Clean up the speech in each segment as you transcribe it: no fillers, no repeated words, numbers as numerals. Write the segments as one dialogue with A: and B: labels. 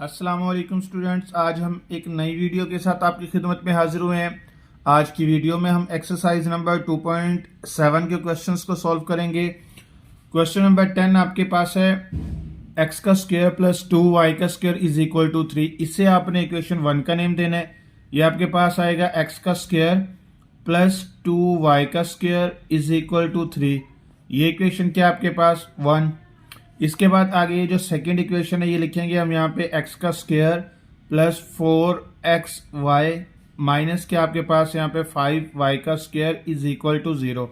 A: अस्सलाम वालेकुम स्टूडेंट्स, आज हम एक नई वीडियो के साथ आपकी खिदमत में हाजिर हुए हैं। आज की वीडियो में हम एक्सरसाइज नंबर 2.7 के क्वेश्चंस को सॉल्व करेंगे। क्वेश्चन नंबर 10 आपके पास है x का स्क्वायर प्लस 2y का स्क्वायर इज इक्वल टू 3। इससे आपने इक्वेशन 1 का नेम देना है। ये आपके पास आएगा x का स्क्वायर प्लस 2y का स्क्वायर इज इक्वल टू 3। ये इक्वेशन क्या आपके पास 1। इसके बाद आगे ये जो सेकंड इक्वेशन है ये लिखेंगे हम यहाँ पे x का स्क्वायर प्लस 4xy माइनस क्या आपके पास यहाँ पे 5y का स्क्वायर इज इक्वल टू 0।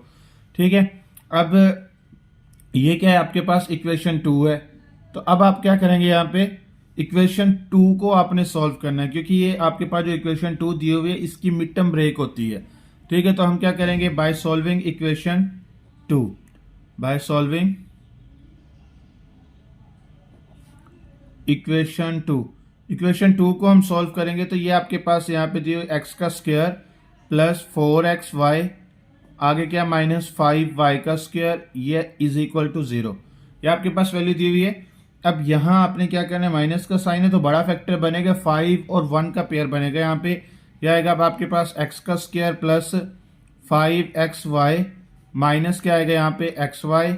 A: ठीक है, अब ये क्या है आपके पास इक्वेशन 2 है। तो अब आप क्या करेंगे, यहाँ पे इक्वेशन 2 को आपने सॉल्व करना है, क्योंकि ये आपके पास जो इक्वेशन 2 दी हुई है इसकी मिड टर्म ब्रेक होती है। ठीक है, तो हम क्या करेंगे, by solving equation 2, by solving equation 2 को हम सॉल्व करेंगे तो ये आपके पास यहाँ पे दिए x का स्क्वायर प्लस 4xy आगे क्या माइनस 5y का स्क्वायर ये इज इक्वल टू 0। ये आपके पास वैल्यू दी हुई है। अब यहाँ आपने क्या करना है, माइनस का साइन है तो बड़ा फैक्टर बनेगा, 5 और 1 का पेयर बनेगा। यहाँ पे यह आएगा अब आपके पास x का स्क्वायर प्लस 5xy माइनस क्या आएगा यहाँ पे xy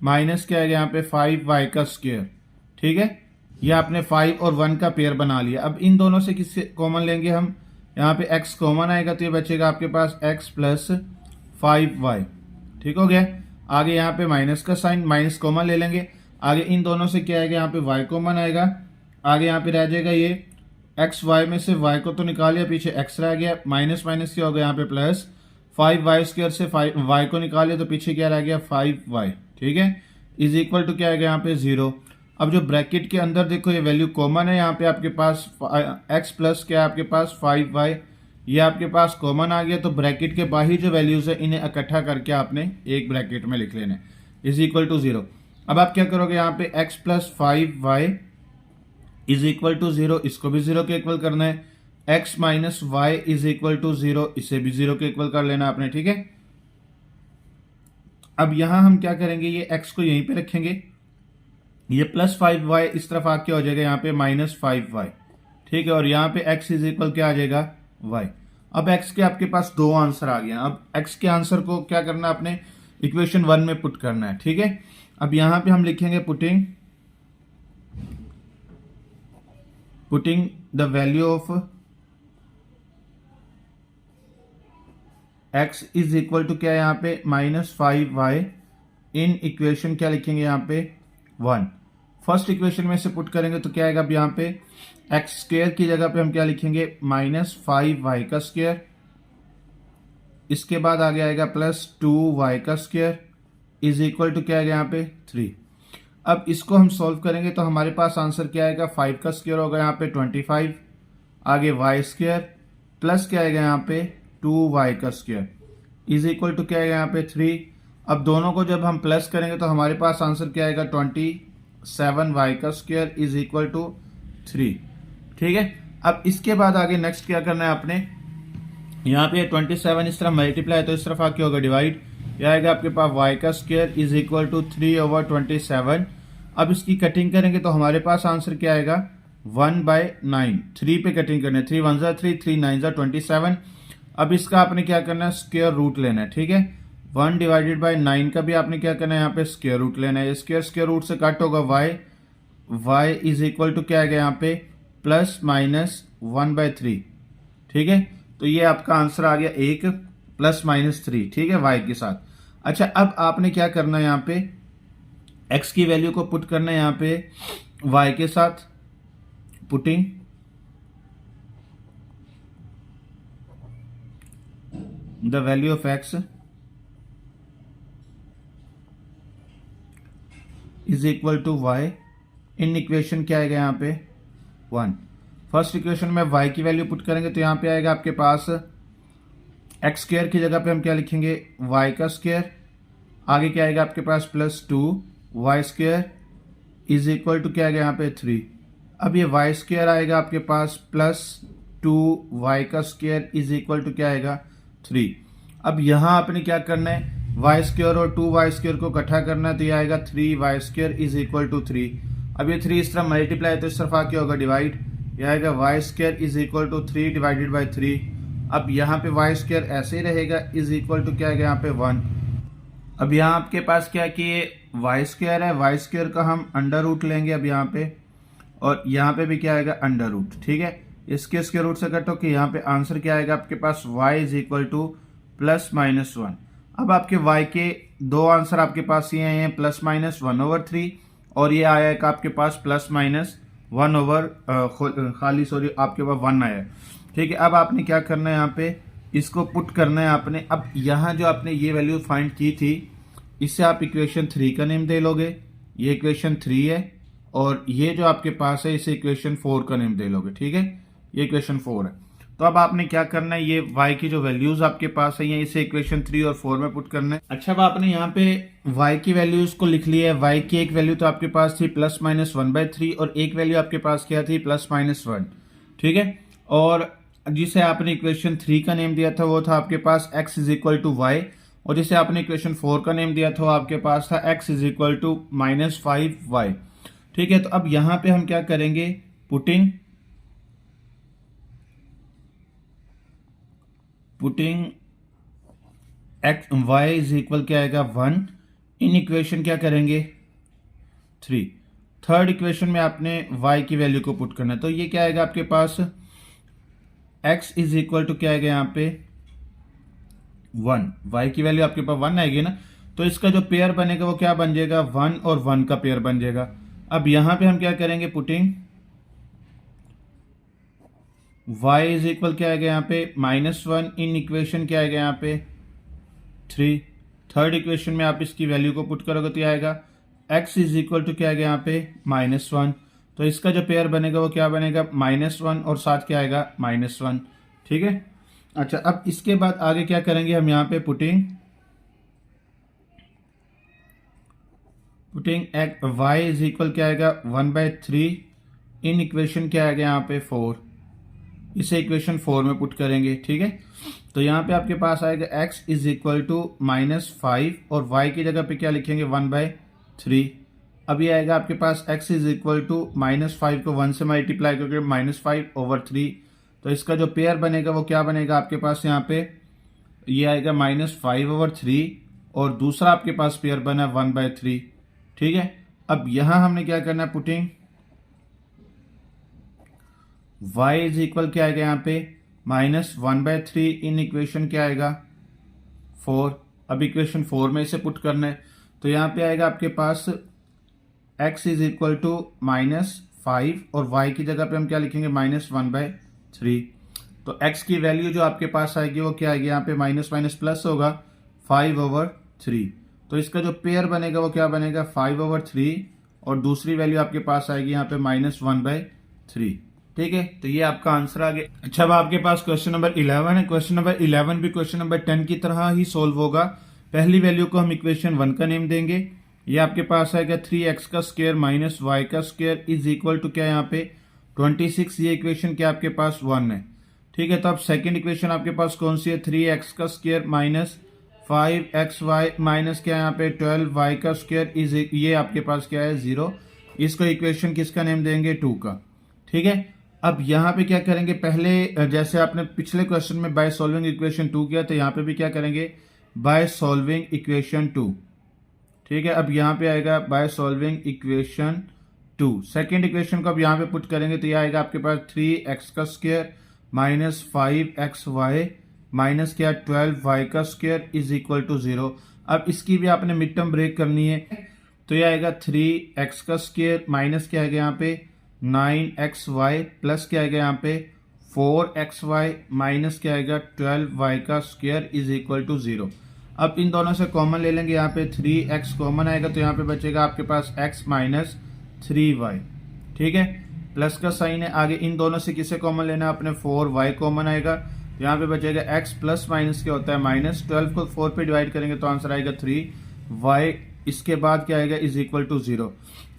A: माइनस क्या आएगा यहाँ पे 5y का स्क्वायर। ठीक है, ये आपने 5 और 1 का पेयर बना लिया। अब इन दोनों से किससे कॉमन लेंगे हम, यहाँ पे x कॉमन आएगा तो ये बचेगा आपके पास x प्लस 5y। ठीक हो गया। आगे यहाँ पे माइनस का साइन, माइनस कॉमन ले लेंगे। आगे इन दोनों से क्या आएगा, यहाँ पे y कॉमन आएगा। आगे यहाँ पे रह जाएगा ये x y में से y को तो निकाल लिया, पीछे x रह गया, माइनस माइनस क्या हो गया यहाँ पे प्लस 5y स्क्वायर से 5y को निकाल लिया तो पीछे क्या रह गया 5y। ठीक है, इज इक्वल टू क्या आएगा यहाँ पे 0। अब जो ब्रैकेट के अंदर देखो ये वैल्यू कॉमन है, यहाँ पे आपके पास x प्लस क्या है आपके पास 5y, ये आपके पास कॉमन आ गया। तो ब्रैकेट के बाहर जो वैल्यूज है इन्हें इकट्ठा करके आपने एक ब्रैकेट में लिख लेना इज इक्वल टू 0। अब आप क्या करोगे, यहाँ पे x plus 5y is equal to 0, इसको भी 0 के इक्वल करना है। x minus y is equal to 0, इसे भी 0 के इक्वल कर लेना आपने। ठीक है, अब यहां हम क्या करेंगे, ये x को यहीं पे रखेंगे, ये प्लस 5y इस तरफ आके हो जाएगा यहाँ पे माइनस 5y। ठीक है, और यहाँ पे x इज इक्वल क्या आ जाएगा y। अब x के आपके पास दो आंसर आ गए। अब x के आंसर को क्या करना है, आपने इक्वेशन 1 में पुट करना है। ठीक है, अब यहाँ पे हम लिखेंगे putting the value of x is equal to क्या है यहाँ पे माइनस 5y इन इक्वेशन क्या लिखेंगे यहाँ पे 1। फर्स्ट इक्वेशन में से पुट करेंगे तो क्या आएगा, अब यहाँ पे x स्क्वायर की जगह पे हम क्या लिखेंगे माइनस 5y का स्क्वायर, इसके बाद आगे आएगा प्लस 2y का स्क्वायर इज इक्वल टू क्या आएगा यहाँ पे 3। अब इसको हम सॉल्व करेंगे तो हमारे पास आंसर क्या आएगा, 5 का स्क्वायर होगा यहाँ पे 25, आगे y स्क्वायर प्लस क्या आएगा यहाँ पे 2y का स्क्वायर इज इक्वल टू क्या आएगा यहाँ पे 3। अब दोनों को जब हम प्लस करेंगे तो हमारे पास आंसर क्या आएगा 27y का स्क्वायर इज इक्वल टू 3। ठीक है, अब इसके बाद आगे नेक्स्ट क्या करना है आपने, यहाँ पे 27 इस तरफ मल्टीप्लाई तो इस तरफ आके होगा डिवाइड, यह आएगा आपके पास y का स्क्वायर इज इक्वल टू 3/27। अब इसकी कटिंग करेंगे तो हमारे पास आंसर क्या आएगा 1/9। 3 पे कटिंग करना है, 3 1 जा 3, 3 9 जा 27। अब इसका आपने क्या करना है, स्क्वायर रूट लेना है। ठीक है, 1 डिवाइडेड बाई 9 का भी आपने क्या करना है, यहाँ पे स्क्वायर रूट लेना है। स्क्वायर रूट से कट होगा y इज इक्वल टू क्या आएगा यहाँ पे प्लस माइनस 1/3। ठीक है, तो ये आपका आंसर आ गया 1 प्लस माइनस 3। ठीक है, y के साथ। अच्छा, अब आपने क्या करना है, यहाँ पे x की वैल्यू को पुट करना है यहाँ पे y के साथ, putting the value of x is equal to y in equation क्या आएगा यहाँ पे 1। फर्स्ट इक्वेशन में y की वैल्यू पुट करेंगे तो यहाँ पे आएगा आपके पास x स्क्वायर की जगह पे हम क्या लिखेंगे y का स्क्वायर, आगे क्या आएगा आपके पास plus 2y square is equal to क्या आएगा यहाँ पे 3। अब ये y स्क्वायर आएगा आपके पास प्लस 2y का स्क्वायर इज इक्वल टू क्या आएगा 3। अब यहाँ आपने क्या करना है, y स्क्वायर और 2y स्क्वायर को इकट्ठा करना है तो ये आएगा 3y square is equal to 3। अब ये 3 इस तरफ मल्टीप्लाई तो इस तरफ क्या होगा डिवाइड, यह आएगा y square is equal to 3 divided by 3। अब यहाँ पे वाई स्क्वायर ऐसे ही रहेगा इज इक्वल टू क्या आएगा यहाँ पे 1। अब यहाँ आपके पास क्या है कि ये वाई स्क्वायर है, वाई स्क्वायर का हम अंडर रूट लेंगे अब यहाँ पे, और यहाँ पे भी क्या आएगा अंडर रूट। ठीक है, इसके रूट से कटो कि यहाँ पे आंसर क्या आएगा आपके पास y is equal to plus minus 1। अब आपके y के दो आंसर आपके पास ये हैं, प्लस माइनस 1/3 और ये आया है आपके पास प्लस माइनस 1 खाली सॉरी आपके पास 1 आया है। ठीक है, अब आपने क्या करना है यहाँ पे इसको पुट करना है आपने। अब यहाँ जो आपने ये वैल्यू फाइंड की थी इससे आप इक्वेशन 3 का नेम दे लोगे, ये इक्वेशन 3 है, और ये जो आपके पास है इसे इक्वेशन 4 का नेम दे लोगे। ठीक है, ये इक्वेशन 4 है। तो अब आपने क्या करना है, ये y की जो वैल्यूज आपके पास है इसे इक्वेशन 3 और 4 में पुट करना है। अच्छा, अब आपने यहाँ पे y की वैल्यूज को लिख लिया है। y की एक वैल्यू तो आपके पास थी प्लस माइनस 1/3 और एक वैल्यू आपके पास क्या थी प्लस माइनस 1। ठीक है, और जिसे आपने इक्वेशन 3 का नेम दिया था वो था आपके पास x is equal to y, और जिसे आपने इक्वेशन 4 का नेम दिया था वो आपके पास था x is equal to -5y। ठीक है, तो अब यहां पे हम क्या करेंगे, putting x y is equal क्या आएगा 1 इन इक्वेशन क्या करेंगे 3। थर्ड इक्वेशन में आपने y की वैल्यू को पुट करना है, तो ये क्या आएगा आपके पास x इज इक्वल टू क्या आएगा यहाँ पे 1, y की वैल्यू आपके पास 1 आएगी ना, तो इसका जो पेयर बनेगा वो क्या बन जाएगा 1 और 1 का पेयर बन जाएगा। अब यहां पे हम क्या करेंगे, पुटिंग y इज इक्वल क्या आएगा यहाँ पे -1 इन इक्वेशन क्या आएगा यहाँ पे 3। थर्ड इक्वेशन में आप इसकी वैल्यू को पुट करोगे तो आएगा x इज इक्वल टू क्या आएगा यहाँ पे -1, तो इसका जो पेयर बनेगा वो क्या बनेगा -1 और साथ क्या आएगा -1। ठीक है, अच्छा अब इसके बाद आगे क्या करेंगे हम यहाँ पे पुटिंग y इज इक्वल क्या आएगा 1/3 इन इक्वेशन क्या आएगा यहाँ पे 4, इसे इक्वेशन 4 में पुट करेंगे। ठीक है, तो यहाँ पे आपके पास आएगा x इज इक्वल टू -5 और y की जगह पे क्या लिखेंगे 1/3। अब ये आएगा आपके पास x इज इक्वल टू -5 को 1 से मल्टीप्लाई करके -5/3, तो इसका जो पेयर बनेगा वो क्या बनेगा आपके पास यहाँ पे ये आएगा -5/3 और दूसरा आपके पास पेयर बना 1/3। ठीक है, अब यहां हमने क्या करना है, पुटिंग y इज इक्वल क्या आएगा यहाँ पे -1/3 इन इक्वेशन क्या आएगा 4। अब इक्वेशन 4 में इसे पुट करना है, तो यहाँ पे आएगा आपके पास x इज इक्वल टू -5 और y की जगह पे हम क्या लिखेंगे -1/3। तो x की वैल्यू जो आपके पास आएगी वो क्या आएगी यहाँ पे माइनस माइनस प्लस होगा 5/3, तो इसका जो पेयर बनेगा वो क्या बनेगा 5/3 और दूसरी वैल्यू आपके पास आएगी यहाँ पे -1/3। ठीक है, तो ये आपका आंसर आ गया। अच्छा, अब आपके पास क्वेश्चन नंबर 11 है। क्वेश्चन नंबर 11 भी क्वेश्चन नंबर 10 की तरह ही सोल्व होगा। पहली वैल्यू को हम इक्वेशन 1 का नेम देंगे, ये आपके पास आएगा 3x का स्क्वायर माइनस y का स्क्वायर इज इक्वल टू क्या यहाँ पे 26। ये इक्वेशन क्या आपके पास 1 है। ठीक है, तो अब सेकंड इक्वेशन आपके पास कौन सी है, 3x का स्क्वायर माइनस 5xy माइनस क्या यहाँ पे 12y का स्क्वायर इज ये आपके पास क्या है 0। इसको इक्वेशन किसका नेम देंगे 2 का। ठीक है, अब यहाँ पे क्या करेंगे, पहले जैसे आपने पिछले क्वेश्चन में बाय सॉल्विंग इक्वेशन 2 किया, तो यहाँ पे भी क्या करेंगे बाय सॉल्विंग इक्वेशन 2। ठीक है, अब यहाँ पे आएगा by solving equation 2। Second equation को अब यहाँ पे पुट करेंगे तो यह आएगा आपके पास 3x का स्क्वायर माइनस 5xy माइनस क्या 12y का स्क्वायर इज इक्वल टू 0। अब इसकी भी आपने मिड टर्म ब्रेक करनी है, तो यह आएगा 3x का स्क्वायर माइनस क्या आएगा यहाँ पे 9xy प्लस क्या आएगा यहाँ पे 4xy माइनस क्या आएगा 12y का स्क्वायर इज इक्वल टू 0। अब इन दोनों से कॉमन ले लेंगे, यहाँ पे 3x कॉमन आएगा तो यहाँ पे बचेगा आपके पास x माइनस 3y। ठीक है, प्लस का साइन है, आगे इन दोनों से किसे कॉमन लेना है, अपने 4y कॉमन आएगा, तो यहाँ पे बचेगा x प्लस माइनस क्या होता है माइनस 12 को 4 पे डिवाइड करेंगे तो आंसर आएगा 3y। इसके बाद क्या आएगा इज इक्वल टू 0।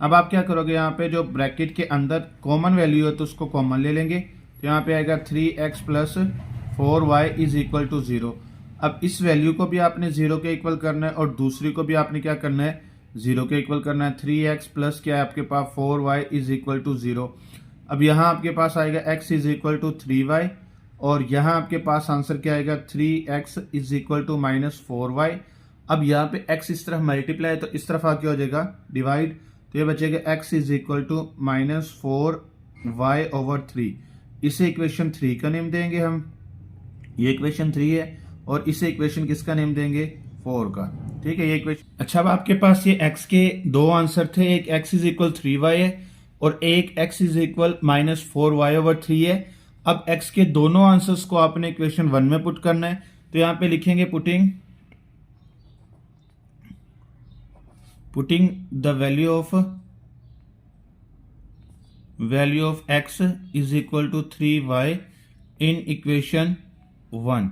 A: अब आप क्या करोगे, यहाँ पे जो ब्रैकेट के अंदर कॉमन वैल्यू है तो उसको कॉमन ले लेंगे, तो यहाँ पे आएगा 3x plus 4y is equal to 0। अब इस वैल्यू को भी आपने 0 के इक्वल करना है और दूसरी को भी आपने क्या करना है 0 के इक्वल करना है। 3x प्लस क्या है आपके पास 4y इज इक्वल टू 0। अब यहाँ आपके पास आएगा x is equal to 3y और यहाँ आपके पास आंसर क्या आएगा 3x is equal to minus 4y। अब यहाँ पे x इस तरफ मल्टीप्लाई है तो इस तरफ आके हो जाएगा डिवाइड, तो ये बचेगा x is equal to minus 4y over 3। इसे इक्वेशन 3 का नेम देंगे हम, ये इक्वेशन 3 है और इसे इक्वेशन किसका नेम देंगे 4 का। ठीक है, ये इक्वेशन। अच्छा, अब आपके पास ये x के दो आंसर थे, एक x इज इक्वल 3y है और एक x is equal minus 4y over 3 है। अब x के दोनों आंसर्स को आपने इक्वेशन 1 में पुट करना है, तो यहां पे लिखेंगे putting the value of x is equal to 3y in equation 1।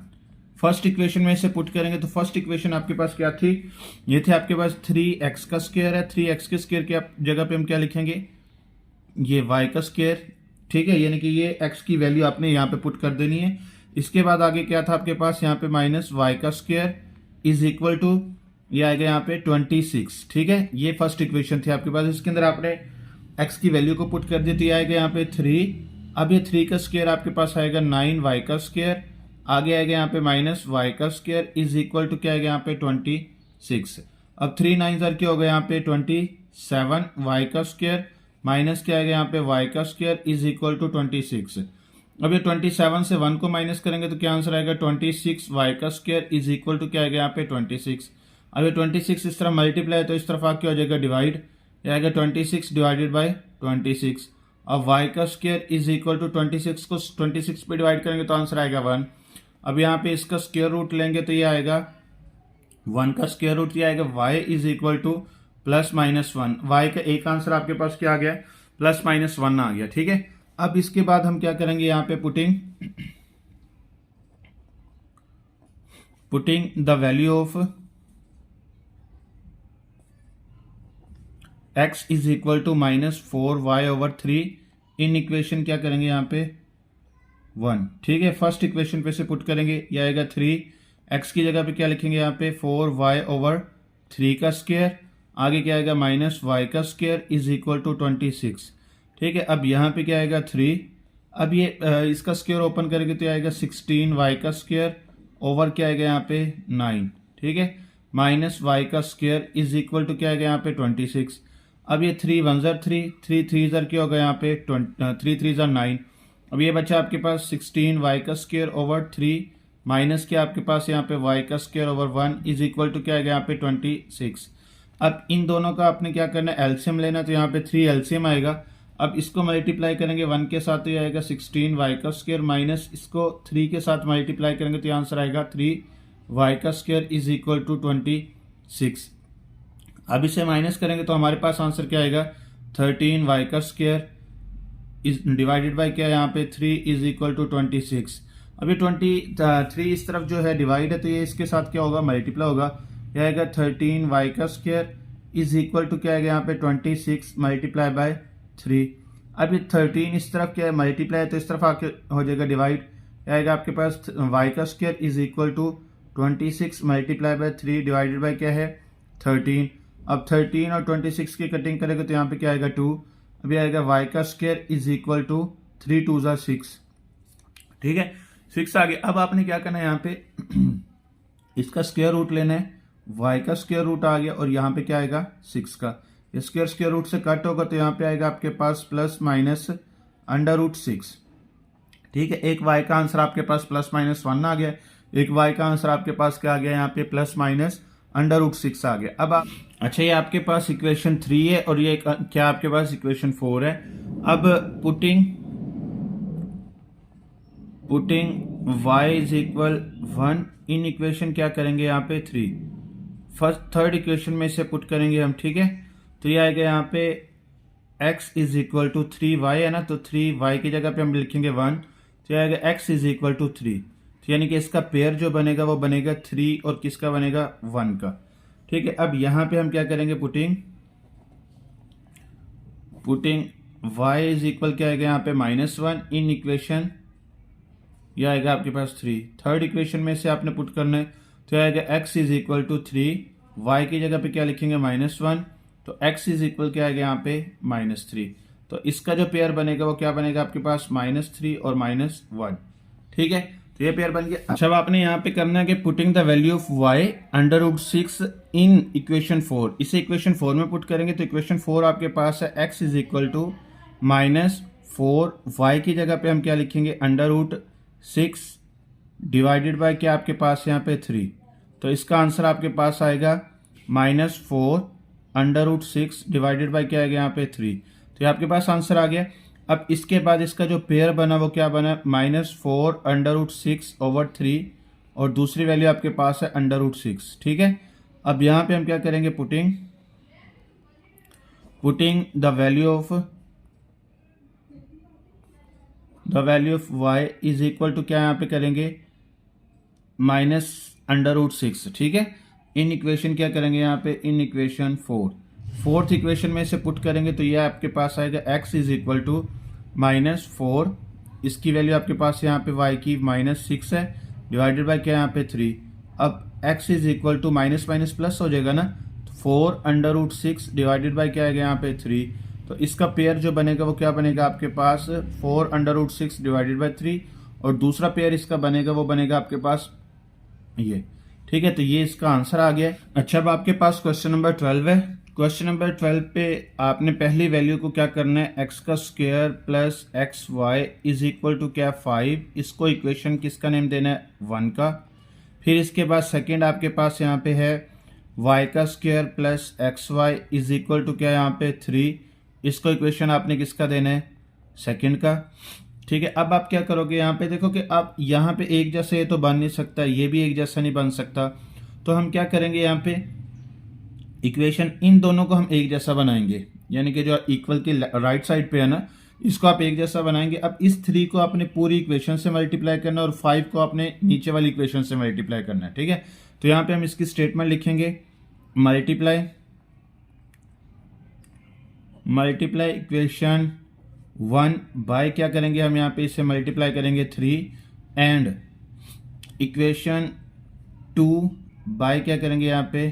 A: First equation में इसे पुट करेंगे तो फर्स्ट इक्वेशन आपके पास क्या थी, ये थे आपके पास 3x का स्क्वायर है। 3x के स्क्वायर की जगह पे हम क्या लिखेंगे, ये y का स्क्वायर। ठीक है, यानी कि ये x की वैल्यू आपने यहाँ पे पुट कर देनी है। इसके बाद आगे क्या था आपके पास, यहाँ पे माइनस y का स्क्वायर इज इक्वल टू, ये आएगा यहाँ पे 26। ठीक है, ये फर्स्ट इक्वेशन थी आपके पास, इसके अंदर आपने x की वैल्यू को पुट कर दी, तो ये आएगा यहाँ पे 3। अब ये 3 का स्क्वायर आपके पास आएगा 9y का स्क्वायर, आगे आएगा यहाँ पे माइनस y का स्क्वायर इज इक्वल टू क्या आएगा यहाँ पे 26। अब 3 9 क्या होगा यहाँ पे 27y का स्क्वायर माइनस क्या आएगा यहाँ पे y का स्क्वायर इज इक्वल टू 26। अब ये 27 से 1 को माइनस करेंगे तो क्या आंसर आएगा 26y का स्क्वायर इज इक्वल टू क्या आएगा यहाँ पे 26। अब ये 26 इस तरफ मल्टीप्लाई है तो इस तरफ आके हो जाएगा डिवाइड, ये आएगा 26 डिवाइडेड बाय 26। अब y का स्क्वायर इज इक्वल टू 26 को 26 पे डिवाइड करेंगे तो आंसर आएगा 1। अब यहाँ पे इसका स्क्वायर रूट लेंगे तो ये आएगा 1 का स्क्वायर रूट, ये आएगा y is equal to plus minus 1। y का एक आंसर आपके पास क्या आ गया, प्लस माइनस 1 आ गया। ठीक है, अब इसके बाद हम क्या करेंगे, यहाँ पे putting the value of x is equal to minus 4y over 3 in equation क्या करेंगे यहाँ पे 1। ठीक है, फर्स्ट इक्वेशन पे से पुट करेंगे, यह आएगा 3, x की जगह पे क्या लिखेंगे यहाँ पे 4y ओवर 3 का स्क्वायर, आगे क्या आएगा माइनस y का स्क्वायर इज इक्वल टू 26। ठीक है, अब यहाँ पे क्या आएगा 3, अब ये इसका स्क्वायर ओपन करेंगे तो आएगा 16y का स्क्वायर ओवर क्या आएगा यहाँ पे 9। ठीक है, माइनस y का स्क्वायर इज इक्वल टू क्या आएगा यहाँ पे 26। अब ये 3 1 3, 3 3 क्या होगा यहाँ पे 3 3 9। अब ये बचा आपके पास 16y का स्क्वायर ओवर 3 माइनस क्या आपके पास यहाँ पे y का square over 1 is equal to क्या आएगा यहाँ पे 26। अब इन दोनों का आपने क्या करना है, एलसीएम लेना, तो यहाँ पे 3 एलसीएम आएगा। अब इसको मल्टीप्लाई करेंगे 1 के साथ तो ये आएगा 16y का स्क्वायर माइनस इसको 3 के साथ मल्टीप्लाई करेंगे तो आंसर आएगा 3y का स्क्वायर इज इक्वल टू 26। अब इसे माइनस करेंगे तो हमारे पास आंसर क्या आएगा 13y का स्क्वायर इज डिवाइडेड बाय क्या है यहाँ पे 3 इज इक्वल टू 26। अब ये 23 इस तरफ जो है डिवाइड है तो ये इसके साथ क्या होगा मल्टीप्लाई होगा, यह आएगा 13y का स्क्वायर इज इक्वल टू क्या आएगा यहाँ पे 26 मल्टीप्लाई बाय 3। अब ये 13 इस तरफ क्या है मल्टीप्लाई है तो इस तरफ आके हो जाएगा डिवाइड, आएगा आपके पास y का square is equal to 26 multiply by 3 divided by क्या है 13। अब 13 और 26 की कटिंग करेंगे तो यहाँ पे क्या आएगा 2। अभी आएगा y का स्क्वायर इज इक्वल टू 3 2 6। ठीक है, 6 आ गया। अब आपने क्या करना है यहाँ पे इसका स्क्वायर रूट लेना है, y का स्क्वायर रूट आ गया और यहाँ पे क्या आएगा 6 का, स्क्वायर रूट से कट होगा तो यहाँ पे आएगा आपके पास प्लस माइनस अंडर रूट 6। ठीक है, एक y का आंसर आपके पास प्लस माइनस 1 आ गया, एक y का आंसर आपके पास क्या आ गया यहाँ पे प्लस माइनस अंडर रूट 6 आ गया। अब आप अच्छा, ये आपके पास इक्वेशन 3 है और ये क्या आपके पास इक्वेशन 4 है। अब putting y is equal 1 in equation क्या करेंगे यहाँ पे 3, थर्ड इक्वेशन में इसे पुट करेंगे हम। ठीक है, तो ये आएगा यहाँ पे x is equal to 3y है ना, तो 3y की जगह पे हम लिखेंगे 1, तो ये आएगा x इज इक्वल टू 3। तो यानी कि इसका पेयर जो बनेगा वो बनेगा 3 और किसका बनेगा 1 का। ठीक है, अब यहाँ पे हम क्या करेंगे पुटिंग y इज इक्वल क्या आएगा यहाँ पे -1 इन इक्वेशन, यह आएगा आपके पास 3। थर्ड इक्वेशन में से आपने पुट करना है तो आएगा x is equal to 3, y की जगह पे क्या लिखेंगे -1 तो x इज इक्वल क्या आएगा यहाँ पे -3। तो इसका जो पेयर बनेगा वो क्या बनेगा आपके पास -3 और -1। ठीक है, तो ये पेयर बन गया। अच्छा, अब आपने यहाँ पे करना है कि putting the value of y √6 in equation 4। इसे इक्वेशन 4 में पुट करेंगे तो इक्वेशन 4 आपके पास है x is equal to -4, y की जगह पे हम क्या लिखेंगे √6 डिवाइडेड बाय क्या आपके पास यहाँ पे 3। तो इसका आंसर आपके पास आएगा -4 √6 डिवाइडेड बाय क्या आएगा यहाँ पे 3। तो ये आपके पास आंसर आ गया। अब इसके बाद इसका जो पेयर बना वो क्या बना -4 √6 ओवर 3 और दूसरी वैल्यू आपके पास है √6। ठीक है, अब यहाँ पे हम क्या करेंगे putting the value of y is equal to क्या यहाँ पे करेंगे -√6। ठीक है, इन इक्वेशन क्या करेंगे यहाँ पे इन इक्वेशन 4th इक्वेशन में से पुट करेंगे तो ये आपके पास आएगा x इज इक्वल टू -4, इसकी वैल्यू आपके पास यहाँ पे y की -6 है डिवाइडेड बाय क्या यहाँ पे 3। अब x is equal to minus minus plus हो जाएगा ना, 4 √6 डिवाइडेड बाय क्या आएगा यहाँ पे 3। तो इसका पेयर जो बनेगा वो क्या बनेगा आपके पास 4 √6 डिवाइडेड बाय 3 और दूसरा पेयर इसका बनेगा वो बनेगा आपके पास ये। ठीक है, तो ये इसका आंसर आ गया। अच्छा, अब आपके पास क्वेश्चन नंबर 12 है। क्वेश्चन नंबर 12 पे आपने पहली वैल्यू को क्या करना है x का square plus xy is equal to क्या 5। इसको इक्वेशन किसका नेम देना है 1 का। फिर इसके बाद सेकंड आपके पास यहाँ पे है y का square plus xy is equal to क्या यहाँ पे 3। इसको इक्वेशन आपने किसका देना है सेकंड का। ठीक है, अब आप क्या करोगे यहाँ पे देखो कि अब यहाँ पे एक जैसा ये तो बन नहीं सकता, ये भी एक जैसा नहीं बन सकता। तो हम क्या करेंगे यहाँ पे इक्वेशन इन दोनों को हम एक जैसा बनाएंगे, यानी कि जो इक्वल की राइट साइड पे है ना इसको आप एक जैसा बनाएंगे। अब इस 3 को आपने पूरी इक्वेशन से मल्टीप्लाई करना है और 5 को आपने नीचे वाली इक्वेशन से मल्टीप्लाई करना है। ठीक है, तो यहाँ पे हम इसकी स्टेटमेंट लिखेंगे मल्टीप्लाई इक्वेशन 1 बाय क्या करेंगे हम यहाँ पे इसे मल्टीप्लाई करेंगे 3 एंड इक्वेशन 2 बाय क्या करेंगे यहाँ पे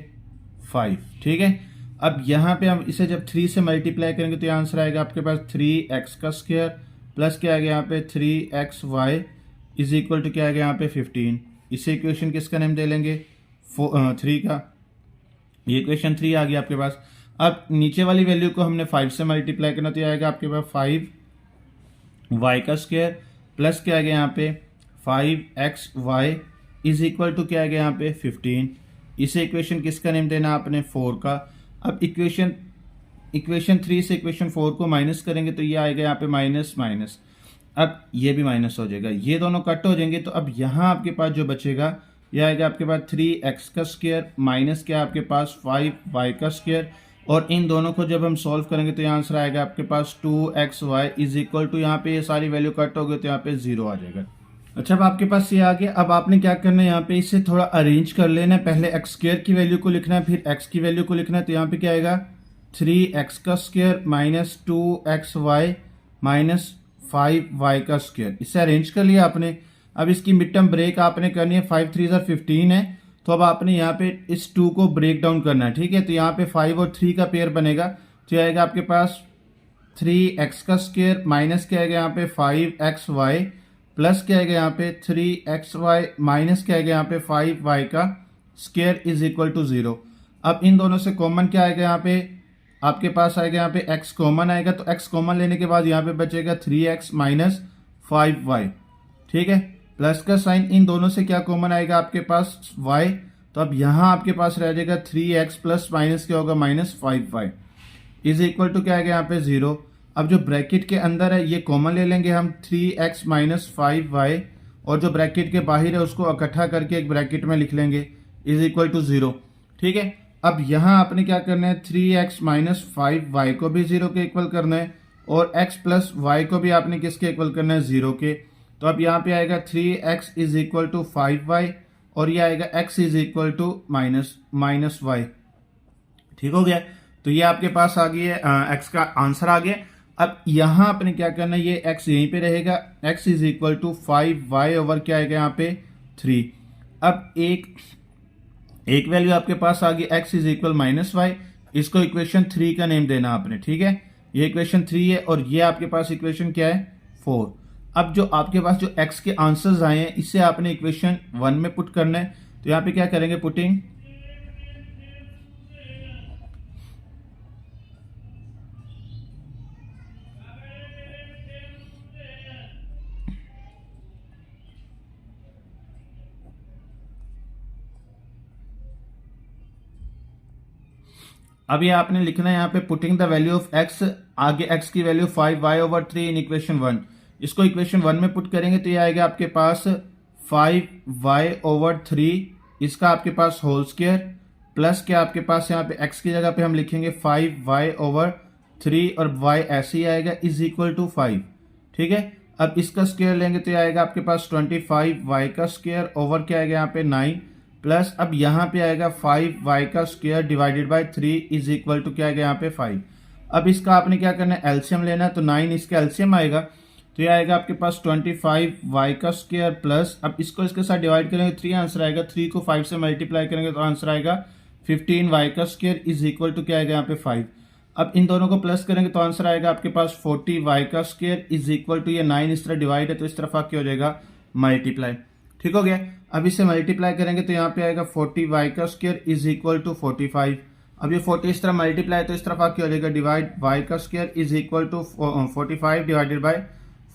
A: 5। ठीक है, अब यहाँ पे हम इसे जब 3 से मल्टीप्लाई करेंगे तो ये आंसर आएगा आपके पास 3x का स्क्वायर प्लस क्या आएगा यहाँ पे 3xy इज इक्वल टू क्या आएगा यहाँ पे 15। इसे इक्वेशन किसका नेम दे लेंगे 3 का। ये इक्वेशन 3 आ गया आपके पास। अब नीचे वाली वैल्यू को हमने 5 से मल्टीप्लाई करना तो ये आएगा आपके पास 5y का स्क्वायर प्लस क्या आएगा यहाँ पे 5xy इज इक्वल टू क्या आएगा यहाँ पे 15। इसे इक्वेशन किसका नेम देना आपने 4 का। अब इक्वेशन 3 से इक्वेशन 4 को माइनस करेंगे तो ये आएगा यहाँ पे माइनस माइनस, अब ये भी माइनस हो जाएगा, ये दोनों कट हो जाएंगे। तो अब यहाँ आपके पास जो बचेगा ये आएगा आपके पास 3x का स्क्वायर माइनस क्या आपके पास 5y का स्क्वायर और इन दोनों को जब हम सॉल्व करेंगे तो यहाँ आंसर आएगा आपके पास 2xy इज इक्वल टू यहाँ पे ये सारी वैल्यू कट हो गई तो यहाँ पे 0 आ जाएगा। अच्छा, अब आपके पास ये आ गया। अब आपने क्या करना है यहाँ पे इसे थोड़ा अरेंज कर लेना है। पहले x स्क्वायर की वैल्यू को लिखना है फिर x की वैल्यू को लिखना है। तो यहाँ पे क्या आएगा 3x का square minus 2xy minus 5y का स्क्वायर। इसे अरेंज कर लिया आपने। अब इसकी मिड टर्म ब्रेक आपने करनी है, 5 3 15 है। तो अब आपने यहाँ पे इस 2 को ब्रेक डाउन करना है। ठीक है, तो यहाँ पे 5 और 3 का पेयर बनेगा तो आएगा आपके पास 3x का स्क्वायर माइनस क्या आएगा यहाँ पे 5xy प्लस क्या आएगा यहाँ पे 3xy माइनस क्या आएगा यहाँ पे 5y का स्क्वायर इज इक्वल टू 0। अब इन दोनों से कॉमन क्या आएगा यहाँ पे आपके पास आएगा यहाँ पे x कॉमन आएगा तो x कॉमन लेने के बाद यहाँ पे बचेगा 3x माइनस 5y। ठीक है, प्लस का साइन इन दोनों से क्या कॉमन आएगा आपके पास y। तो अब यहाँ आपके पास रह जाएगा 3x प्लस माइनस क्या होगा minus 5y is equal to क्या आएगा यहाँ पे 0। अब जो ब्रैकेट के अंदर है ये कॉमन ले लेंगे हम 3x माइनस 5y और जो ब्रैकेट के बाहर है उसको इकट्ठा करके एक ब्रैकेट में लिख लेंगे इज इक्वल टू 0। ठीक है, अब यहाँ आपने क्या करना है 3x माइनस 5y को भी 0 के इक्वल करना है और x प्लस y को भी आपने किसके इक्वल करना है 0 के। तो अब यहाँ पे आएगा 3x is equal to 5y और ये आएगा x is equal to minus y। ठीक हो गया, तो ये आपके पास आ गई है x का आंसर आ गया। अब यहाँ आपने क्या करना है ये x यहीं पे रहेगा, x is equal to 5y over क्या आएगा यहाँ पे 3। अब एक वैल्यू आपके पास आ गई x is equal minus y, इसको इक्वेशन 3 का नेम देना आपने, ठीक है। ये इक्वेशन 3 है और ये आपके पास इक्वेशन क्या है 4। अब जो आपके पास जो x के आंसर्स आए हैं इसे आपने इक्वेशन 1 में पुट करना है। तो यहाँ पे क्या करेंगे, पुटिंग अब ये आपने लिखना है यहाँ पे putting the value of x, आगे x की वैल्यू 5y/3 इन इक्वेशन 1। इसको इक्वेशन 1 में पुट करेंगे तो ये आएगा आपके पास 5y/3, इसका आपके पास होल स्क्वायर प्लस क्या आपके पास यहाँ पे x की जगह पे हम लिखेंगे 5y/3 और y ऐसे ही आएगा इज इक्वल टू 5, ठीक है। अब इसका स्क्वायर लेंगे तो ये आएगा आपके पास 25y का स्क्वायर ओवर क्या आएगा यहाँ पे 9 प्लस अब यहाँ पे आएगा 5y का square divided by 3 is equal to क्या आएगा यहाँ पे 5। अब इसका आपने क्या करना है, एलसीएम लेना है। तो 9 इसका एलसीएम आएगा तो ये आएगा आपके पास 25y का स्क्वायर प्लस अब इसको इसके साथ डिवाइड करेंगे 3 आंसर आएगा, 3 को 5 से मल्टीप्लाई करेंगे तो आंसर आएगा 15y का स्क्वायर इज इक्वल टू क्या आएगा यहाँ पे 5। अब इन दोनों को प्लस करेंगे तो आंसर आएगा आपके पास 40y का स्क्वायर इज इक्वल टू, ये 9 इस तरह डिवाइड है तो इस तरफ आके हो जाएगा मल्टीप्लाई, ठीक हो गया। अब इसे मल्टीप्लाई करेंगे तो यहाँ पे आएगा 40y का स्क्वायर इज इक्वल टू 45। अब ये 40 इस तरह मल्टीप्लाई तो इस तरफ आके हो जाएगा डिवाइड y का square is equal to 45 divided by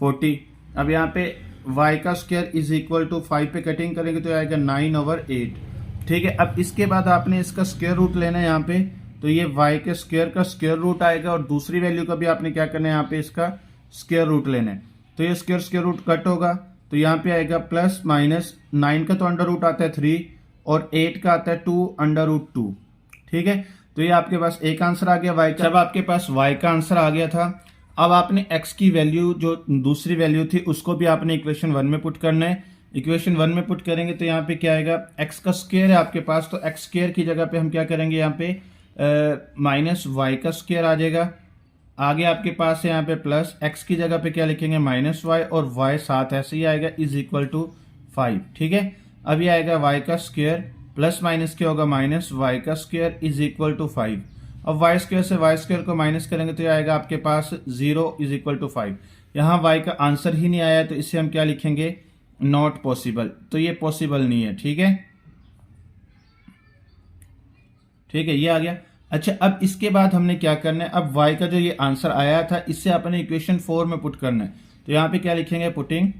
A: 40। अब यहाँ पे y का स्क्वायर इज इक्वल टू 5 पे कटिंग करेंगे तो आएगा 9/8, ठीक है। अब इसके बाद आपने इसका स्क्वायर रूट लेना है यहाँ पे, तो ये y के स्क्वायर का स्क्वायर रूट आएगा और दूसरी वैल्यू का भी आपने क्या करना है यहाँ पे इसका स्क्वायर रूट लेना है। तो ये स्क्वायर रूट कट होगा तो यहाँ पे आएगा प्लस माइनस 9 का तो अंडर रूट आता है 3 और 8 का आता है 2/√2, ठीक है। तो ये आपके पास एक आंसर आ गया y का। जब आपके पास y का आंसर आ गया था अब आपने x की वैल्यू जो दूसरी वैल्यू थी उसको भी आपने इक्वेशन 1 में पुट करना है। इक्वेशन 1 में पुट करेंगे तो यहाँ पे क्या आएगा, x का स्क्वायर है आपके पास तो x स्क्वायर की जगह पे हम क्या करेंगे यहाँ पे माइनस y का स्क्वायर आ जाएगा। आगे आपके पास है यहाँ पे प्लस x की जगह पे क्या लिखेंगे -y और y साथ ऐसे ही आएगा इज इक्वल टू 5, ठीक है। अब ये आएगा y का स्क्वायर प्लस माइनस क्या होगा -y का स्क्वायर इज इक्वल टू 5। अब y स्क्वायर से y स्क्वायर को माइनस करेंगे तो ये आएगा आपके पास 0 इज इक्वल टू 5। यहाँ y का आंसर ही नहीं आया तो इसे हम क्या लिखेंगे, नॉट पॉसिबल। तो ये पॉसिबल नहीं है, ठीक है, ठीक है, ये आ गया। अच्छा अब इसके बाद हमने क्या करना है, अब y का जो ये आंसर आया था इससे अपने इक्वेशन 4 में पुट करना है। तो यहाँ पे क्या लिखेंगे, putting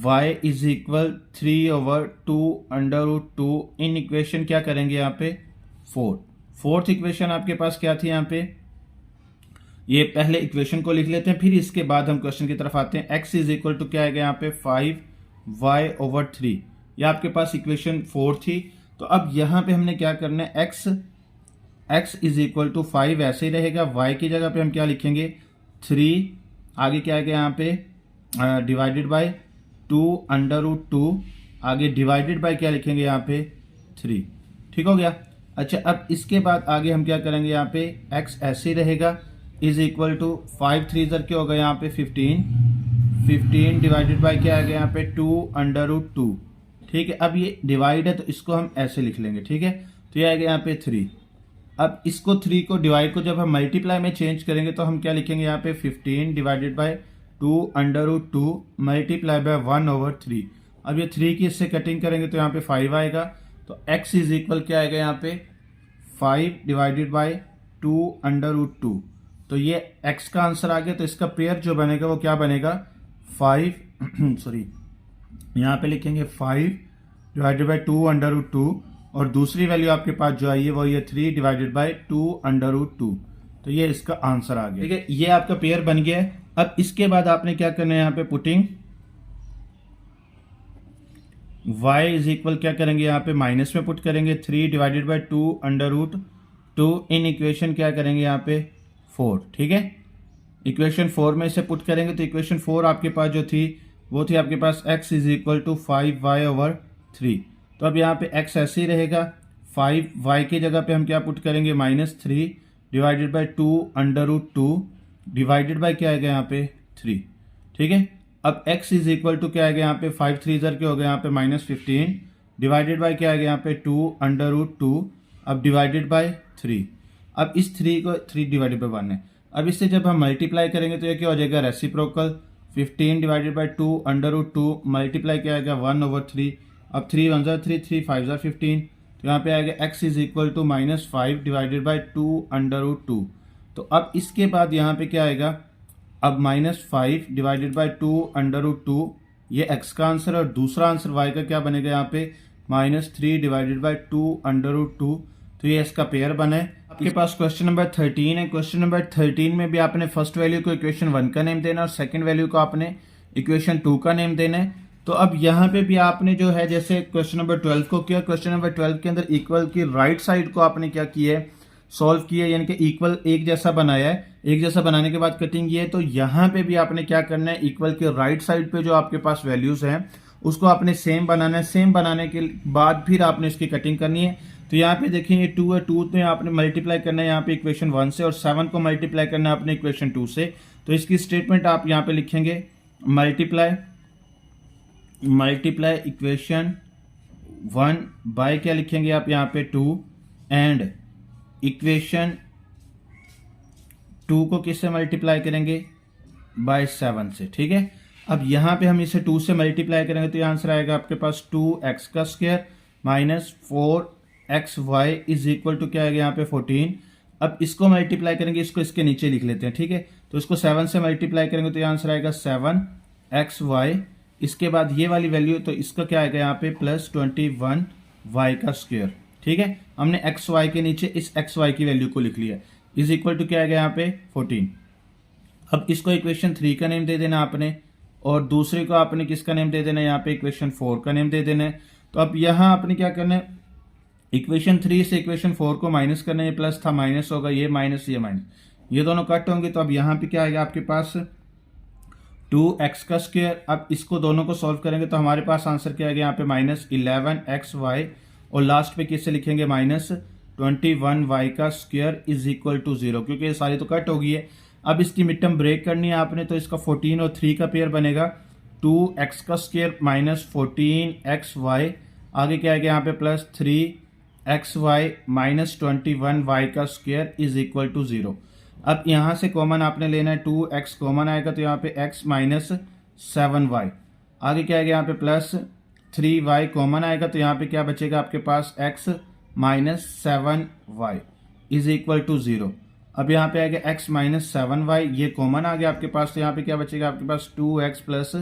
A: y is equal 3/2 in equation क्या करेंगे यहाँ पे 4। फोर्थ इक्वेशन आपके पास क्या थी यहाँ पे, ये पहले इक्वेशन को लिख लेते हैं फिर इसके बाद हम क्वेश्चन की तरफ आते हैं। x इज इक्वल टू क्या आएगा यहाँ पे 5y/3, ये आपके पास इक्वेशन 4 थी। तो अब यहाँ पे हमने क्या करना है, x इज इक्वल टू 5 ऐसे ही रहेगा, y की जगह पे हम क्या लिखेंगे 3, आगे क्या आएगा यहाँ पे डिवाइडेड बाय 2/√2, आगे डिवाइडेड बाय क्या लिखेंगे यहाँ पे 3, ठीक हो गया। अच्छा अब इसके बाद आगे हम क्या करेंगे, यहाँ पे x ऐसे ही रहेगा इज इक्वल टू 5 3 क्या होगा यहाँ पे 15 डिवाइडेड बाय क्या आएगा यहाँ पे 2/√2, ठीक है। अब ये डिवाइड है तो इसको हम ऐसे लिख लेंगे, ठीक है। तो ये आएगा यहाँ पे 3। अब इसको 3 को डिवाइड को जब हम मल्टीप्लाई में चेंज करेंगे तो हम क्या लिखेंगे यहाँ पे 15 डिवाइडेड बाय 2/√2 मल्टीप्लाई बाय 1/3। अब ये 3 की इससे कटिंग करेंगे तो यहाँ पे 5 आएगा। तो x इज इक्वल क्या आएगा यहाँ पे 5 डिवाइडेड बाय 2/√2। तो ये x का आंसर आ गया। तो इसका पेयर जो बनेगा वो क्या बनेगा 5 सॉरी यहाँ पे लिखेंगे 5 डिवाइडेड बाय 2/√2 और दूसरी वैल्यू आपके पास जो आई है वो ये 3 डिवाइडेड बाय 2/√2। तो ये इसका आंसर आ गया, ठीक है। ये आपका पेयर बन गया है। अब इसके बाद आपने क्या करना है, यहाँ पे पुटिंग y इज इक्वल क्या करेंगे यहाँ पे माइनस में पुट करेंगे 3 डिवाइडेड बाय 2/√2 इन इक्वेशन क्या करेंगे यहाँ पे 4, ठीक है। इक्वेशन 4 में इसे पुट करेंगे तो इक्वेशन 4 आपके पास जो थी वो थी आपके पास x is equal to 5y/3। तो अब यहाँ पे x ऐसे ही रहेगा, 5y की जगह पे हम क्या पुट करेंगे -3 डिवाइडेड बाय 2/√2 डिवाइडेड बाय क्या आएगा यहाँ पे 3, ठीक है। अब x इज इक्वल टू क्या आएगा यहाँ पे 5 3 क्या हो गया यहाँ पे -15 डिवाइडेड बाय क्या आ गया यहाँ पे 2√2, अब डिवाइडेड बाय 3। अब इस 3 को 3 डिवाइडेड बाय 1 है। अब इससे जब हम मल्टीप्लाई करेंगे तो ये क्या हो जाएगा, रेसिप्रोकल। 15 डिवाइडेड बाय 2√2 मल्टीप्लाई क्या आएगा 1/3। अब 3 1 ज़ा 3, 3 5 ज़ा 15, तो यहाँ पे आएगा x is equal to -5 divided by 2√2। तो अब इसके बाद यहाँ पे क्या आएगा, अब -5 डिवाइडेड बाय 2√2, ये x का आंसर, और दूसरा आंसर y का क्या बनेगा यहाँ पे -3 डिवाइडेड बाय 2√2। तो ये इसका पेयर बना है। आपके पास क्वेश्चन नंबर 13 है। क्वेश्चन नंबर 13 में भी आपने फर्स्ट वैल्यू को इक्वेशन 1 का नेम देना और सेकंड वैल्यू को आपने इक्वेशन 2 का नेम देना है। तो अब यहाँ पे भी आपने जो है जैसे क्वेश्चन नंबर 12 को किया, क्वेश्चन नंबर 12 के अंदर इक्वल की राइट साइड को आपने क्या किया है, सॉल्व किया, यानी कि इक्वल एक जैसा बनाया है। एक जैसा बनाने के बाद कटिंग की है। तो यहाँ पे भी आपने क्या करना है, इक्वल के राइट साइड पे जो आपके पास वैल्यूज हैं उसको आपने सेम बनाना है। सेम बनाने के बाद फिर आपने इसकी कटिंग करनी है। तो यहाँ पे देखिए ये 2 है, 2 में आपने मल्टीप्लाई करना है यहाँ पे इक्वेशन 1 से, और 7 को मल्टीप्लाई करना है अपने इक्वेशन 2 से। तो इसकी स्टेटमेंट आप यहाँ पे लिखेंगे मल्टीप्लाई इक्वेशन 1 बाय क्या लिखेंगे आप यहाँ पे 2, एंड इक्वेशन 2 को किससे मल्टीप्लाई करेंगे, बाय 7 से। ठीक है, अब यहाँ पे हम इसे 2 से मल्टीप्लाई करेंगे तो ये आंसर आएगा आपके पास 2x का square minus 4xy is equal to क्या आएगा यहाँ पे 14। अब इसको मल्टीप्लाई करेंगे, इसको इसके नीचे लिख लेते हैं। ठीक है, तो इसको 7 से मल्टीप्लाई करेंगे तो ये आंसर आएगा 7xy। इसके बाद ये वाली वैल्यू, तो इसका क्या आएगा यहाँ पे प्लस 21y का स्क्वायर। ठीक है, हमने xy के नीचे इस xy की वैल्यू को लिख लिया, इज इक्वल टू क्या आएगा यहाँ पे 14। अब इसको इक्वेशन 3 का नेम दे देना आपने, और दूसरे को आपने किसका नेम दे देना है यहाँ पे इक्वेशन 4 का नेम दे देना है। तो अब यहाँ आपने क्या करना है, इक्वेशन 3 से इक्वेशन 4 को माइनस करना है, ये प्लस था माइनस होगा, ये माइनस ये माइनस, ये दोनों कट होंगे। तो अब यहाँ पे क्या आएगा आपके पास 2x का स्क्वायर। अब इसको दोनों को सॉल्व करेंगे तो हमारे पास आंसर क्या आएगा यहाँ पे -11xy, और लास्ट पे किससे लिखेंगे -21y का स्क्वायर इज इक्वल टू 0, क्योंकि ये सारी तो कट होगी है। अब इसकी मिड टर्म ब्रेक करनी है आपने, तो इसका 14 और 3 का पेयर बनेगा 2x का स्क्वायर माइनस 14xy, आगे क्या आएगा यहाँ पे प्लस 3xy माइनस 21y का स्क्वायर इज इक्वल टू 0। अब यहाँ से कॉमन आपने लेना है, 2x कॉमन आएगा तो यहाँ पे x माइनस 7y, आगे क्या आएगा यहाँ पे प्लस 3y कॉमन आएगा तो यहाँ पे क्या बचेगा आपके पास x minus 7y is equal to 0। अब यहाँ पे आएगा x माइनस 7y, ये कॉमन आ गया आपके पास, तो यहाँ पे क्या बचेगा आपके पास 2x प्लस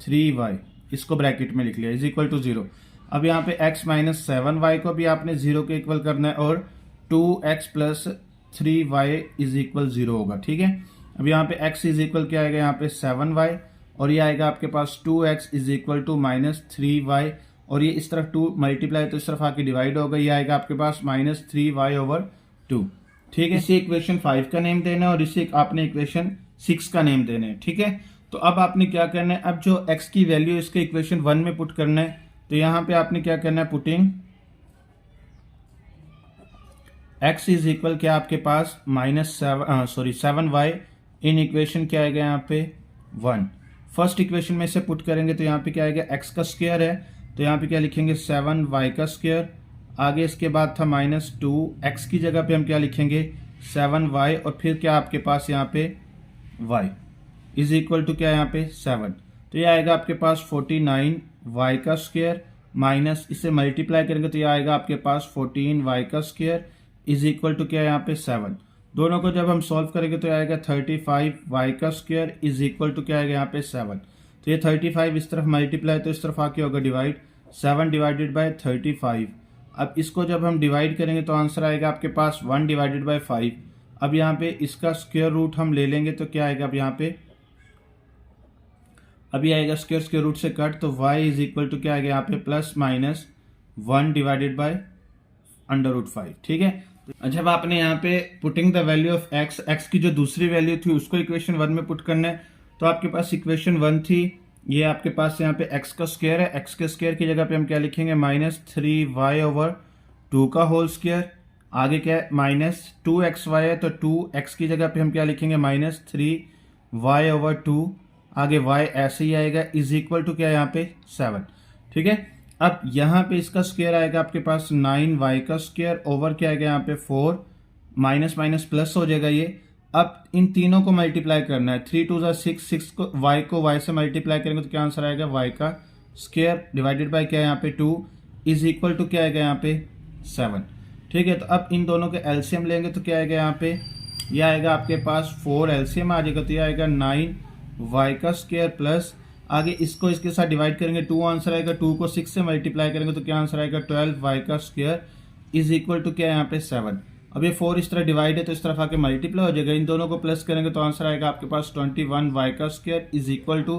A: 3y, इसको ब्रैकेट में लिख लिया, इज इक्वल टू 0। अब यहाँ पे x माइनस 7y को भी आपने 0 के इक्वल करना है, और 2x plus 3y is equal 0 होगा। ठीक है, अब यहाँ पे x इज इक्वल क्या आएगा यहाँ पे 7y, और ये आएगा आपके पास 2x is equal to minus 3y, और ये इस तरफ 2 मल्टीप्लाई तो इस तरफ आके डिवाइड होगा, ये आएगा आपके पास -3y/2। ठीक है, इसे इक्वेशन 5 का नेम देना है और इसे आपने इक्वेशन 6 का नेम देना है। ठीक है, तो अब आपने क्या करना है, अब जो x की वैल्यू इसके इक्वेशन 1 में पुट करना है, तो यहाँ पे आपने क्या करना है, पुटिंग x इज इक्वल क्या आपके पास -7y इन इक्वेशन क्या आएगा यहाँ पे 1। फर्स्ट इक्वेशन में से पुट करेंगे तो यहाँ पे क्या आएगा, x का स्क्वायर है तो यहाँ पे क्या लिखेंगे 7y का स्क्वायर, आगे इसके बाद था -2x की जगह पे हम क्या लिखेंगे 7y, और फिर क्या आपके पास यहाँ पे y इज इक्वल टू क्या यहाँ पे 7। तो ये आएगा आपके पास 49y का स्क्वायर, माइनस इसे मल्टीप्लाई करेंगे तो ये आएगा आपके पास 14y का स्क्वायर इज इक्वल टू क्या यहाँ पे 7। दोनों को जब हम सॉल्व करेंगे तो आएगा 35y का स्क्वायर इज इक्वल टू क्या आएगा यहाँ पे 7। तो ये 35 इस तरफ मल्टीप्लाई तो इस तरफ आके होगा डिवाइड, 7 डिवाइडेड बाय 35। अब इसको जब हम डिवाइड करेंगे तो आंसर आएगा आपके पास 1 डिवाइडेड बाय 5। अब यहाँ पे इसका स्क्वायर रूट हम ले लेंगे तो क्या आएगा, अब यहाँ पे अभी आएगा स्क्वायर रूट से कट, तो y इज इक्वल टू क्या आएगा यहाँ पे +-1 डिवाइडेड बाय √5। ठीक है, अच्छा अब आपने यहाँ पे putting the value of x की जो दूसरी वैल्यू थी उसको इक्वेशन 1 में पुट करना है। तो आपके पास इक्वेशन 1 थी, ये आपके पास यहाँ पे x का स्क्वायर है, x के स्क्वायर की जगह पे हम क्या लिखेंगे -3y/2 का होल स्क्वायर, आगे क्या है -2xy है तो 2x की जगह पे हम क्या लिखेंगे -3y/2, आगे y ऐसे ही आएगा इज इक्वल टू क्या यहाँ पे 7। ठीक है, अब यहाँ पे इसका स्क्वायर आएगा आपके पास 9y का स्क्वायर ओवर क्या आएगा यहाँ पे 4, माइनस माइनस प्लस हो जाएगा ये। अब इन तीनों को मल्टीप्लाई करना है, 3 2 6, 6 को y से मल्टीप्लाई करेंगे तो क्या आंसर आएगा, y का स्क्वायर डिवाइडेड बाय क्या है यहाँ पे 2 इज इक्वल टू क्या आएगा यहाँ पे 7। ठीक है, तो अब इन दोनों के एलसीएम लेंगे तो क्या आएगा यहाँ पे, ये आएगा आपके पास 4 एलसीएम आ जाएगा तो ये आएगा 9y का स्क्वायर प्लस आगे इसको इसके साथ डिवाइड करेंगे 2 आंसर आएगा, 2 को 6 से मल्टीप्लाई करेंगे तो क्या आंसर आएगा 12y का स्क्वायर इज इक्वल टू क्या है यहाँ पे 7। अब ये 4 इस तरह डिवाइड है तो इस तरफ आके मल्टीप्लाई हो जाएगा, इन दोनों को प्लस करेंगे तो आंसर आएगा आपके पास 21y का square is equal to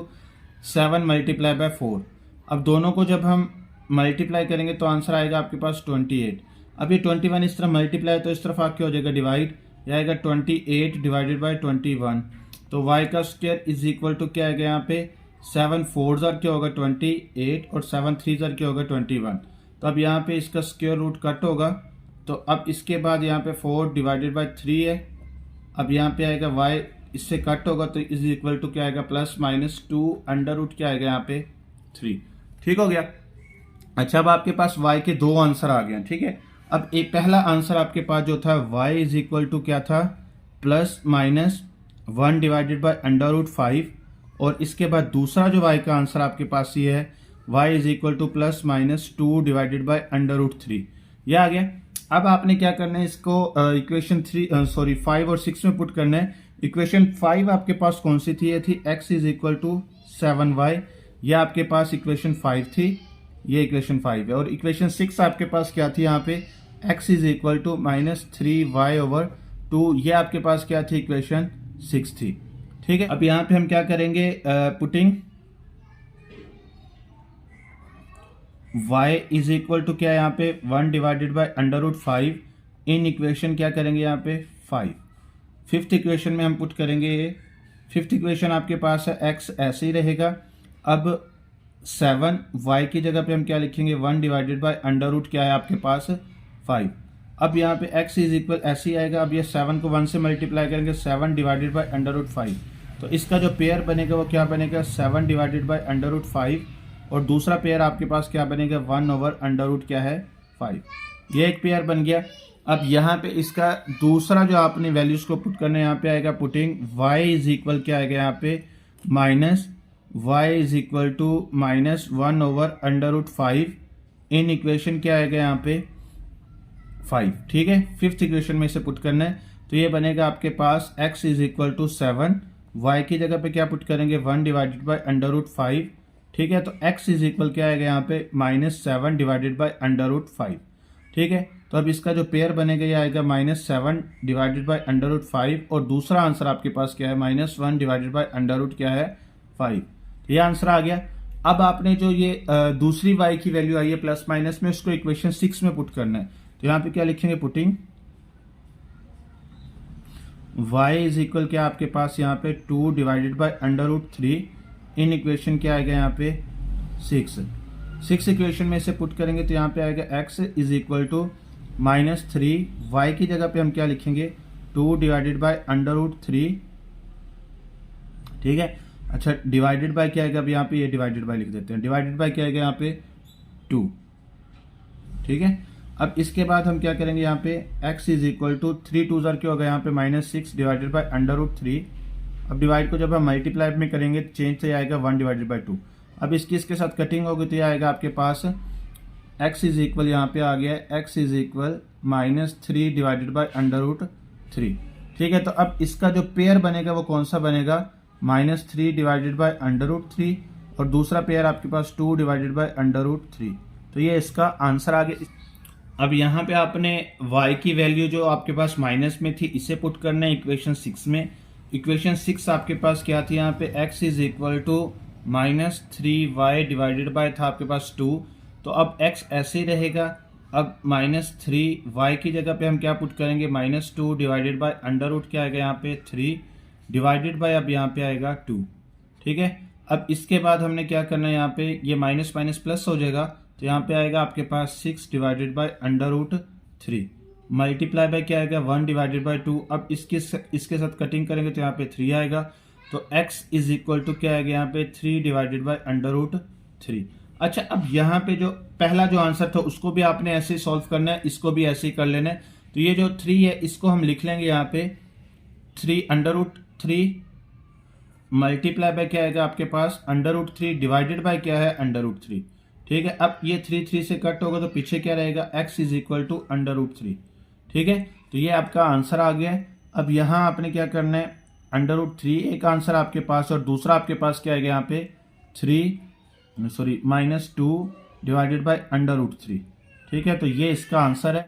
A: 7 multiply by 4। अब दोनों को जब हम मल्टीप्लाई करेंगे तो आंसर आएगा आपके पास 28। अब ये 21 इस तरफ मल्टीप्लाई तो इस तरफ आके हो जाएगा डिवाइड, ये आएगा 28 डिवाइडेड बाय 21 तो y का स्क्वायर इज इक्वल टू क्या आएगा यहाँ पे 7 4 जार क्या होगा 28 और 7 3 जार क्या होगा 21। तो अब यहाँ पे इसका स्क्वायर रूट कट होगा तो अब इसके बाद यहाँ पे 4 डिवाइडेड बाय 3 है। अब यहाँ पे आएगा y इससे कट होगा तो इज इक्वल टू क्या आएगा प्लस माइनस 2 अंडर रूट क्या आएगा यहाँ पे 3। ठीक हो गया। अच्छा, अब आपके पास y के दो आंसर आ गए। ठीक है, अब एक पहला आंसर आपके पास जो था y इज इक्वल टू क्या था plus minus 1 divided by under root 5 और इसके बाद दूसरा जो y का आंसर आपके पास ये है y is equal to plus minus 2 divided by under root 3, ये आ गया। अब आपने क्या करना है, इसको इक्वेशन 5 और 6 में पुट करना है। इक्वेशन 5 आपके पास कौन सी थी, ये थी x is equal to 7y, ये आपके पास इक्वेशन 5 थी, ये इक्वेशन 5 है। और इक्वेशन 6 आपके पास क्या थी यहाँ पे x is equal to minus 3y over 2, ये आपके पास क्या थी इक्वेशन 6 थी। ठीक है, अब यहाँ पे हम क्या करेंगे, putting y is equal to क्या है यहाँ पे 1 divided by under root 5 in equation क्या करेंगे यहाँ पे 5। फिफ्थ इक्वेशन में हम पुट करेंगे ये, फिफ्थ इक्वेशन आपके पास है x ऐसे ही रहेगा। अब 7 y की जगह पे हम क्या लिखेंगे 1 डिवाइडेड बाय अंडर रूट क्या है आपके पास 5। अब यहाँ पे x इज इक्वल ऐसे ही आएगा। अब ये 7 को 1 से मल्टीप्लाई करेंगे 7 डिवाइडेड बाय अंडर रूट 5, तो इसका जो पेयर बनेगा वो क्या बनेगा 7 डिवाइडेड बाय अंडर रूट 5 और दूसरा पेयर आपके पास क्या बनेगा 1 ओवर अंडर रूट क्या है 5, ये एक पेयर बन गया। अब यहाँ पे इसका दूसरा जो आपने वैल्यूज को पुट करना है यहाँ पे आएगा पुटिंग y इज इक्वल क्या आएगा यहाँ पे minus y is equal to minus 1 over under root 5 in equation क्या आएगा यहाँ पे 5। ठीक है, फिफ्थ इक्वेशन में इसे पुट करना है तो ये बनेगा आपके पास x is equal to 7, y की जगह पे क्या पुट करेंगे 1 डिवाइडेड बाय अंडर रूट 5। ठीक है, तो x इज इक्वल क्या आएगा यहाँ पे minus 7 divided by under root 5। ठीक है, तो अब इसका जो पेयर बनेगा ये आएगा minus 7 divided by under root 5 और दूसरा आंसर आपके पास क्या है minus 1 divided by under root क्या है 5, ये आंसर आ गया। अब आपने जो ये दूसरी y की वैल्यू आई है प्लस माइनस में, उसको इक्वेशन 6 में पुट करना है। तो यहाँ पे क्या लिखेंगे पुटिंग y इज इक्वल क्या आपके पास यहाँ पे 2 divided by under root 3 in equation क्या आएगा यहाँ पे 6 इक्वेशन में इसे पुट करेंगे तो यहाँ पे आएगा x is equal to minus 3, y की जगह पे हम क्या लिखेंगे 2 डिवाइडेड बाय अंडर रूट 3। ठीक है, अच्छा डिवाइडेड बाय क्या आएगा, अब यहाँ पे ये डिवाइडेड बाय लिख देते हैं, डिवाइडेड बाय क्या आएगा यहाँ पे 2। ठीक है, अब इसके बाद हम क्या करेंगे यहाँ पे x इज इक्वल टू 3 2 जार क्या होगा यहाँ पे minus 6 divided by under root 3। अब डिवाइड को जब हम मल्टीप्लाई में करेंगे चेंज से आएगा 1 डिवाइडेड बाय 2। अब इसके साथ कटिंग होगी तो ये आएगा आपके पास x इज इक्वल यहाँ पे आ गया x is equal minus 3 divided by under root 3। ठीक है, तो अब इसका जो पेयर बनेगा वो कौन सा बनेगा minus 3 divided by under root 3 और दूसरा पेयर आपके पास 2 डिवाइडेड बाय अंडर रूट 3, तो ये इसका आंसर आ गया। अब यहाँ पे आपने y की वैल्यू जो आपके पास माइनस में थी इसे पुट करना है इक्वेशन 6 में। इक्वेशन 6 आपके पास क्या थी यहाँ पे x is equal to minus 3y divided by था आपके पास 2, तो अब x ऐसे ही रहेगा। अब माइनस 3y की जगह पे हम क्या पुट करेंगे minus 2 divided by under root क्या आएगा यहाँ पे 3 डिवाइडेड बाय अब यहाँ पे आएगा 2। ठीक है, अब इसके बाद हमने क्या करना है यहाँ पे ये माइनस माइनस प्लस हो जाएगा तो यहाँ पे आएगा आपके पास 6 divided by under root 3 multiply by क्या आएगा 1 डिवाइडेड बाय 2। अब इसके साथ कटिंग करेंगे तो यहाँ पे 3 आएगा, तो x इज इक्वल टू क्या आएगा यहाँ पे 3 डिवाइडेड बाय अंडर रूट 3। अच्छा, अब यहाँ पे जो पहला जो आंसर था उसको भी आपने ऐसे ही सॉल्व करना है, इसको भी ऐसे ही कर लेना है। तो ये जो 3 है इसको हम लिख लेंगे यहाँ पे 3 मल्टीप्लाई बाय क्या आएगा आपके पास √3 डिवाइडेड बाय क्या है √3। ठीक है, अब ये 3 से कट होगा तो पीछे क्या रहेगा x इज इक्वल टू √3। ठीक है, तो ये आपका आंसर आ गया है। अब यहाँ आपने क्या करना है √3 एक आंसर आपके पास और दूसरा आपके पास क्या आएगा यहाँ पे -2 डिवाइडेड बाय √3। ठीक है, तो ये इसका आंसर है।